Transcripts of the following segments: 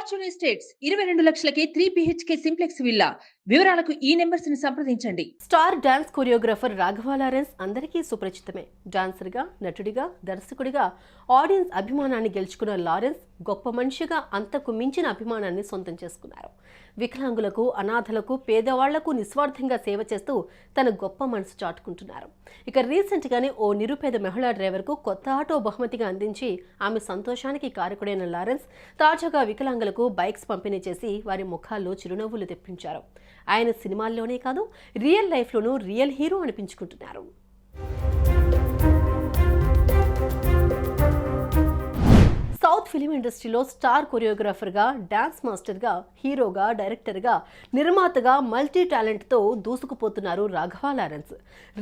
Fortune estates 22 లక్షలకే 3 BHK simplex villa. వివరాలకు ఈ numbers ని సంప్రదించండి. Star dance choreographer Raghava Lawrence అందరికీ సుపరిచితమే. డాన్సర్గా, నటుడిగా, దర్శకుడిగా ఆడియన్స్ అభిమానాన్ని గెలుచుకున్న లారెన్స్ గొప్ప మనిషిగా అంతకు మించిన అభిమానాన్ని సొంతం చేసుకున్నారు. వికలాంగులకు, అనాథలకు, పేదవాళ్లకు నిస్వార్థంగా సేవ చేస్తూ తన గొప్ప మనసు చాటుకుంటున్నారు. ఇక రీసెంట్ గానే ఓ నిరుపేద మహిళా డ్రైవర్ కు కొత్త ఆటో బహుమతిగా అందించి ఆమె సంతోషానికి కారకుడైన లారెన్స్ తాజాగా వికలాంగులకు బైక్స్ పంపిణీ చేసి వారి ముఖాల్లో చిరునవ్వులు తెప్పించారు. ఆయన సినిమాల్లోనే కాదు, రియల్ లైఫ్లోనూ రియల్ హీరో అనిపించుకుంటున్నారు. సౌత్ ఫిలిం ఇండస్ట్రీలో స్టార్ కొరియోగ్రాఫర్గా, డాన్స్ మాస్టర్గా, హీరోగా, డైరెక్టర్గా, నిర్మాతగా మల్టీ టాలెంట్తో దూసుకుపోతున్నారు రాఘవ లారెన్స్.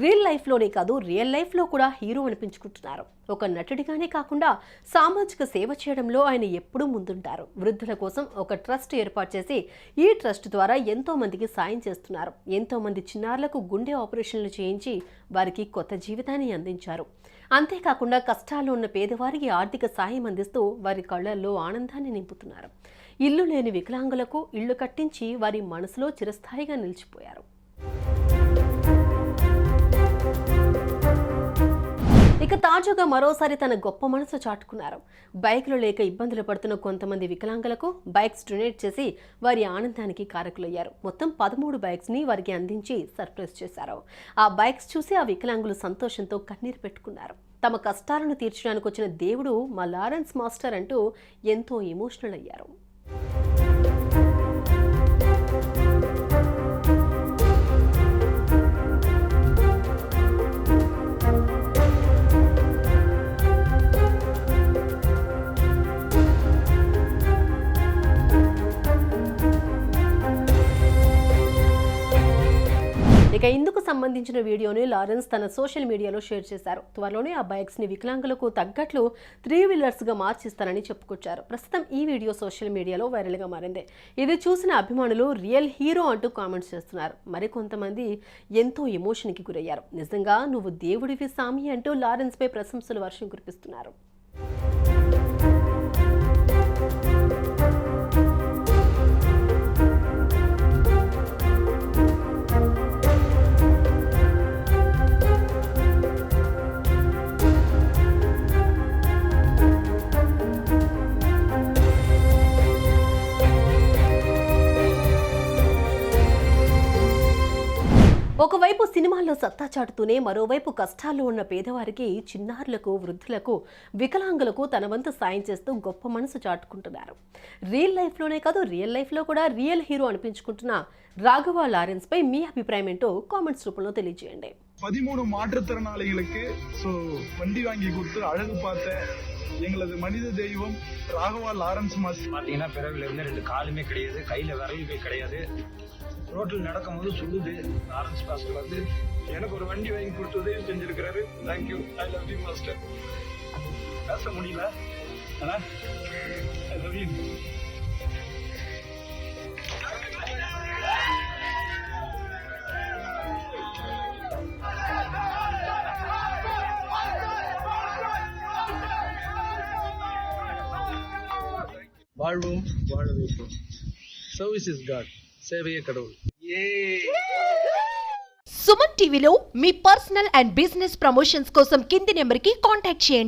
రియల్ లైఫ్లోనే కాదు, రియల్ లైఫ్లో కూడా హీరో అనిపించుకుంటున్నారు. ఒక నటుడిగానే కాకుండా సామాజిక సేవ చేయడంలో ఆయన ఎప్పుడూ ముందుంటారు. వృద్ధుల కోసం ఒక ట్రస్ట్ ఏర్పాటు చేసి ఈ ట్రస్ట్ ద్వారా ఎంతో మందికి సాయం చేస్తున్నారు. ఎంతో మంది చిన్నారులకు గుండె ఆపరేషన్లు చేయించి వారికి కొత్త జీవితాన్ని అందించారు. అంతేకాకుండా కష్టాల్లో ఉన్న పేదవారికి ఆర్థిక సాయం అందిస్తూ వారి కళ్లల్లో ఆనందాన్ని నింపుతున్నారు. ఇల్లు లేని వికలాంగులకు ఇళ్లు కట్టించి వారి మనసులో చిరస్థాయిగా నిలిచిపోయారు. ఇక తాజాగా మరోసారి తన గొప్ప మనసు చాటుకున్నారు. బైక్లు లేక ఇబ్బందులు పడుతున్న కొంతమంది వికలాంగులకు బైక్స్ డొనేట్ చేసి వారి ఆనందానికి కారకులయ్యారు. మొత్తం 13 బైక్స్ ని వారికి అందించి సర్ప్రైజ్ చేశారు. ఆ బైక్స్ చూసి ఆ వికలాంగులు సంతోషంతో కన్నీరు పెట్టుకున్నారు. తమ కష్టాలను తీర్చడానికి వచ్చిన దేవుడు మా లారెన్స్ మాస్టర్ అంటూ ఎంతో ఎమోషనల్ అయ్యారు. ఇక ఇందుకు సంబంధించిన వీడియోని లారెన్స్ తన సోషల్ మీడియాలో షేర్ చేశారు. త్వరలోనే ఆ బైక్స్ ని వికలాంగులకు తగ్గట్లు 3 వీలర్స్ గా మార్చిస్తారని చెప్పుకొచ్చారు. ప్రస్తుతం ఈ వీడియో సోషల్ మీడియాలో వైరల్ గా మారింది. ఇది చూసిన అభిమానులు రియల్ హీరో అంటూ కామెంట్స్ చేస్తున్నారు. మరికొంతమంది ఎంతో ఎమోషన్ కి గురయ్యారు. నిజంగా నువ్వు దేవుడివి సామి అంటూ లారెన్స్ పై ప్రశంసలు వర్షం కురిపిస్తున్నారు. ఒకవైపు సినిమాల్లో సత్తా చాటుతూనే మరోవైపు కష్టాల్లో ఉన్న పేదవారికి, చిన్నారులకు, వృద్ధులకు, వికలాంగులకు తన వంతు సాయం చేస్తూ గొప్ప మనసు చాటుకుంటున్నారు. రియల్ లైఫ్లోనే కాదు, రియల్ లైఫ్లో కూడా రియల్ హీరో అనిపించుకుంటున్న రాఘవ లారెన్స్ పై మీ అభిప్రాయం ఏంటో కామెంట్స్ రూపంలో తెలియజేయండి. 13 மாற்றுத்திறனாளிகளுக்கு வண்டி வாங்கி கொடுத்து அழகு பார்த்த எங்களது மனித தெய்வம் ராகவா லாரன்ஸ் மாஸ்டர். பாத்தீங்கன்னா பிறவில இருந்து 2 காலுமே கிடையாது, கையில விரலுமே கிடையாது. ரோட்டில் நடக்கும்போது சொல்லுது, லாரன்ஸ் மாஸ்டர் வந்து எனக்கு ஒரு வண்டி வாங்கி கொடுத்து உதவி செஞ்சிருக்கிறாரு. Thank you, I love you master. பேச முடியல, ஆனா ஐ லவ் யூ. வாழ்வோம், வாழ வைப்போம். సర్వీస్ ఇస్ గాడ్, సేవయే కడవులు. సుమన్ టీవీలో మీ పర్సనల్ అండ్ బిజినెస్ ప్రమోషన్స్ కోసం కింది నెంబర్కి కాంటాక్ట్ చేయండి.